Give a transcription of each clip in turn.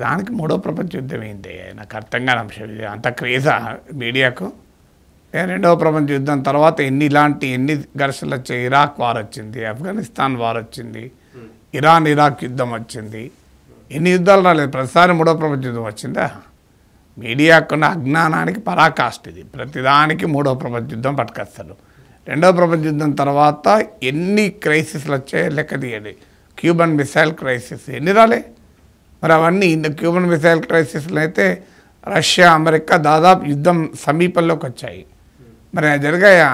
దానికి మూడో ప్రపంచ యుద్ధం ఏంటి? నాకు అర్థం కాని అంశం ఇది. అంత క్రేజా మీడియాకు? రెండవ ప్రపంచ యుద్ధం తర్వాత ఎన్ని ఘర్షణలు వచ్చాయి? ఇరాక్ వార్ వచ్చింది, ఆఫ్ఘనిస్తాన్ వార్ వచ్చింది, ఇరాక్ యుద్ధం వచ్చింది. ఎన్ని యుద్ధాలు రాలేదు, ప్రతిసారి మూడో ప్రపంచ యుద్ధం వచ్చిందా? మీడియాకున్న అజ్ఞానానికి పరాకాష్ట ఇది. ప్రతిదానికి మూడో ప్రపంచ యుద్ధం పట్టుకొస్తారు. రెండవ ప్రపంచ యుద్ధం తర్వాత ఎన్ని క్రైసిస్లు వచ్చాయో లెక్క తీయండి. క్యూబన్ మిసైల్ క్రైసిస్ ఎన్ని రాలే? మరి అవన్నీ క్యూబన్ మిసైల్ క్రైసిస్లు అయితే రష్యా అమెరికా దాదాపు యుద్ధం సమీపంలోకి వచ్చాయి. మరి అది జరిగాయా?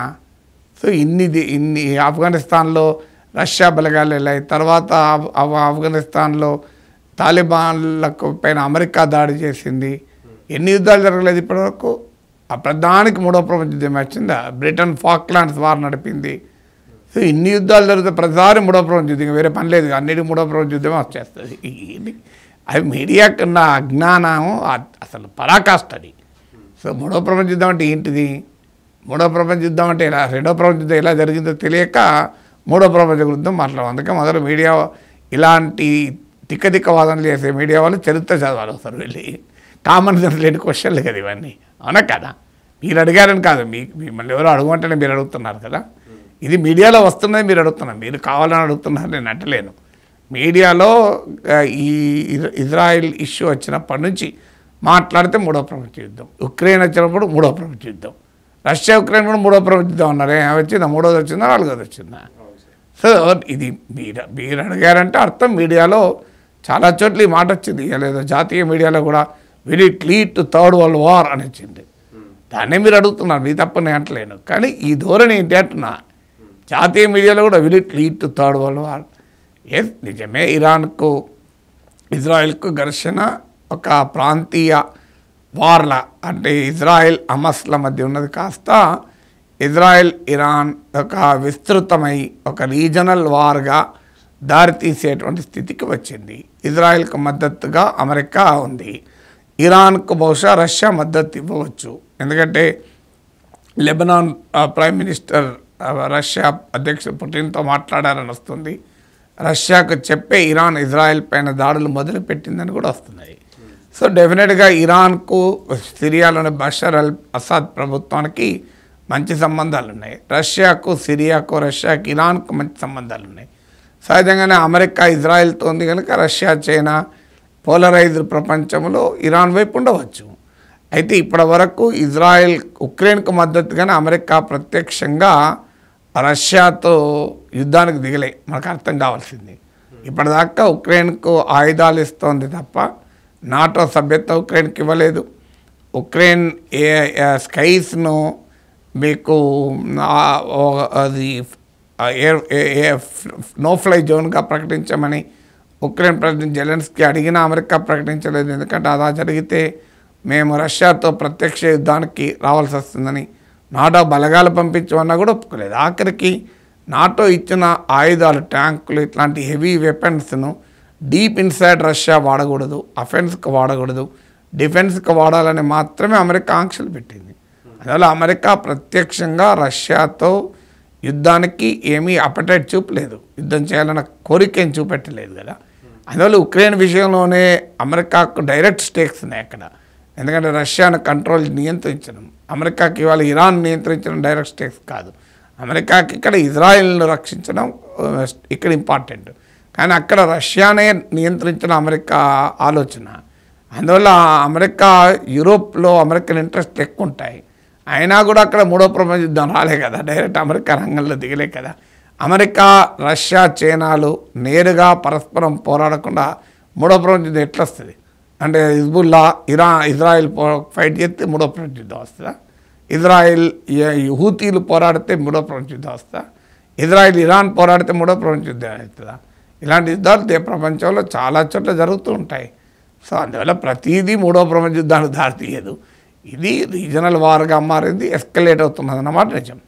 సో ఇన్ని ఆఫ్ఘనిస్తాన్లో రష్యా బలగాలు వెళ్ళాయి. తర్వాత ఆఫ్ఘనిస్తాన్లో తాలిబాన్లకు పైన అమెరికా దాడి చేసింది. ఎన్ని యుద్ధాలు జరగలేదు ఇప్పటివరకు? ఆ ప్రధానికి మూడో ప్రపంచ యుద్ధం వచ్చిందా? బ్రిటన్ ఫాక్లాండ్స్ వార్ నడిపింది. సో ఇన్ని యుద్ధాలు జరిగితే ప్రతిసారి మూడో ప్రపంచ యుద్ధం, వేరే పని లేదు, అన్నిటికీ మూడో ప్రపంచ యుద్ధమే వచ్చేస్తుంది. అది మీడియాకున్న అజ్ఞానం అసలు పరాకాష్ట అది. సో మూడో ప్రపంచ యుద్ధం అంటే ఏంటిది? మూడో ప్రపంచ యుద్ధం అంటే ఇలా రెండో ప్రపంచ యుద్ధం ఎలా జరిగిందో తెలియక మూడో ప్రపంచ యుద్ధం మాట్లాడాం. అందుకే మొదలు మీడియా ఇలాంటి తిక్క వాదనలు చేసే మీడియా వాళ్ళు చరిత్ర చదవాలి ఒకసారి వెళ్ళి. కామన్ సెన్స్ లేని క్వశ్చన్లు కదా ఇవన్నీ, అవునా కదా? మీరు అడిగారని కాదు, మిమ్మల్ని ఎవరో అడగమంటేనే మీరు అడుగుతున్నారు కదా. ఇది మీడియాలో వస్తున్నది మీరు అడుగుతున్నారు, మీరు కావాలని అడుగుతున్నారు, నేను అంటలేను. మీడియాలో ఈ ఇజ్రాయిల్ ఇష్యూ వచ్చినప్పటి నుంచి మాట్లాడితే మూడో ప్రపంచ యుద్ధం, ఉక్రెయిన్ వచ్చినప్పుడు మూడో ప్రపంచ యుద్ధం, రష్యా ఉక్రెయిన్ కూడా మూడో ప్రపంచ యుద్ధం అన్నారు. వచ్చిందా? మూడోది వచ్చిందా? నాలుగోది వచ్చిందా? సో ఇది మీరు అడిగారంటే అర్థం మీడియాలో చాలా చోట్ల ఈ మాట వచ్చింది. లేదా జాతీయ మీడియాలో కూడా will it lead to third world war అని వచ్చింది. దాన్నే మీరు అడుగుతున్నారు, మీ తప్ప నేను అంటలేను. కానీ ఈ ధోరణి ఏంటి అంటున్నా, జాతీయ మీడియాలో కూడా will it lead to third world war. Yes, నిజమే, ఇరాన్కు ఇజ్రాయెల్కు ఘర్షణ ఒక ప్రాంతీయ వార్ల, అంటే ఇజ్రాయెల్ హమాస్ల మధ్య ఉన్నది కాస్త ఇజ్రాయెల్ ఇరాన్ ఒక విస్తృతమై ఒక రీజనల్ వార్గా దారితీసేటువంటి స్థితికి వచ్చింది. ఇజ్రాయెల్కు మద్దతుగా అమెరికా ఉంది, ఇరాన్కు బహుశా రష్యా మద్దతు ఇవ్వవచ్చు. ఎందుకంటే లెబనాన్ ప్రైమ్ మినిస్టర్ రష్యా అధ్యక్షుడు పుటిన్తో మాట్లాడారని వస్తుంది. రష్యాకు చెప్పే ఇరాన్ ఇజ్రాయెల్ పైన దాడులు మొదలుపెట్టిందని కూడా వస్తున్నాయి. సో డెఫినెట్గా ఇరాన్కు సిరియాలోని బషర్ అల్ అసాద్ ప్రభుత్వానికి మంచి సంబంధాలు ఉన్నాయి. రష్యాకు సిరియాకు, రష్యాకు ఇరాన్కు మంచి సంబంధాలు ఉన్నాయి. సహజంగానే అమెరికా ఇజ్రాయెల్తో ఉంది కనుక రష్యా చైనా పోలరైజ్డ్ ప్రపంచంలో ఇరాన్ వైపు ఉండవచ్చు. అయితే ఇప్పటి వరకు ఇజ్రాయెల్ ఉక్రెయిన్కు మద్దతుగానే అమెరికా ప్రత్యక్షంగా రష్యాతో యుద్ధానికి దిగలే. మనకు అర్థం కావాల్సింది, ఇప్పటిదాకా ఉక్రెయిన్కు ఆయుధాలు ఇస్తోంది తప్ప నాటో సభ్యత్వం ఉక్రెయిన్కి ఇవ్వలేదు. ఉక్రెయిన్ స్కైస్ను మీకు అది నో ఫ్లై జోన్గా ప్రకటించమని ఉక్రెయిన్ ప్రెసిడెంట్ జెలెన్స్కీ అడిగినా అమెరికా ప్రకటించలేదు. ఎందుకంటే అలా జరిగితే మేము రష్యాతో ప్రత్యక్ష యుద్ధానికి రావాల్సి వస్తుందని నాటో బలగాలు పంపించమన్నా కూడా ఒప్పుకోలేదు. ఆఖరికి నాటో ఇచ్చిన ఆయుధాలు, ట్యాంకులు, ఇట్లాంటి హెవీ వెపన్స్ను డీప్ ఇన్సైడ్ రష్యా వాడకూడదు, అఫెన్స్కి వాడకూడదు, డిఫెన్స్కి వాడాలని మాత్రమే అమెరికా ఆంక్షలు పెట్టింది. అందువల్ల అమెరికా ప్రత్యక్షంగా రష్యాతో యుద్ధానికి ఏమీ అపటైట్ చూపలేదు, యుద్ధం చేయాలన్న కోరిక ఏం చూపెట్టలేదు కదా. అందువల్ల ఉక్రెయిన్ విషయంలోనే అమెరికాకు డైరెక్ట్ స్టేక్స్ ఉన్నాయి అక్కడ. ఎందుకంటే రష్యాను కంట్రోల్ నియంత్రించడం, అమెరికాకి ఇవాళ ఇరాన్ నియంత్రించడం డైరెక్ట్ స్టేక్స్ కాదు. అమెరికాకి ఇక్కడ ఇజ్రాయెల్ను రక్షించడం ఇక్కడ ఇంపార్టెంట్. కానీ అక్కడ రష్యానే నియంత్రించడం అమెరికా ఆలోచన. అందువల్ల అమెరికా యూరోప్లో అమెరికన్ ఇంట్రెస్ట్ ఎక్కువ ఉంటాయి. అయినా కూడా అక్కడ మూడో ప్రపంచ యుద్ధం రాలే కదా, డైరెక్ట్ అమెరికా రంగంలో దిగలే కదా. అమెరికా, రష్యా, చైనాలు నేరుగా పరస్పరం పోరాడకుండా మూడో ప్రపంచ యుద్ధం ఎట్లా వస్తుంది? అంటే హిజ్బుల్లా ఇజ్రాయెల్ ఫైట్ చేస్తే మూడో ప్రపంచ యుద్ధం వస్తుందా? ఇజ్రాయెల్ హూతీలు పోరాడితే మూడో ప్రపంచ యుద్ధం వస్తుందా? ఇజ్రాయెల్ ఇరాన్ పోరాడితే మూడో ప్రపంచ యుద్ధం అవుతుందా? ఇలాంటి యుద్ధాలు ప్రపంచంలో చాలా చోట్ల జరుగుతూ ఉంటాయి. సో అందువల్ల ప్రతిదీ మూడో ప్రపంచ యుద్ధానికి దారితీయదు. ఇది రీజనల్ వార్గా మారింది, ఎస్కలేట్ అవుతున్నది అన్నమాట నిజం.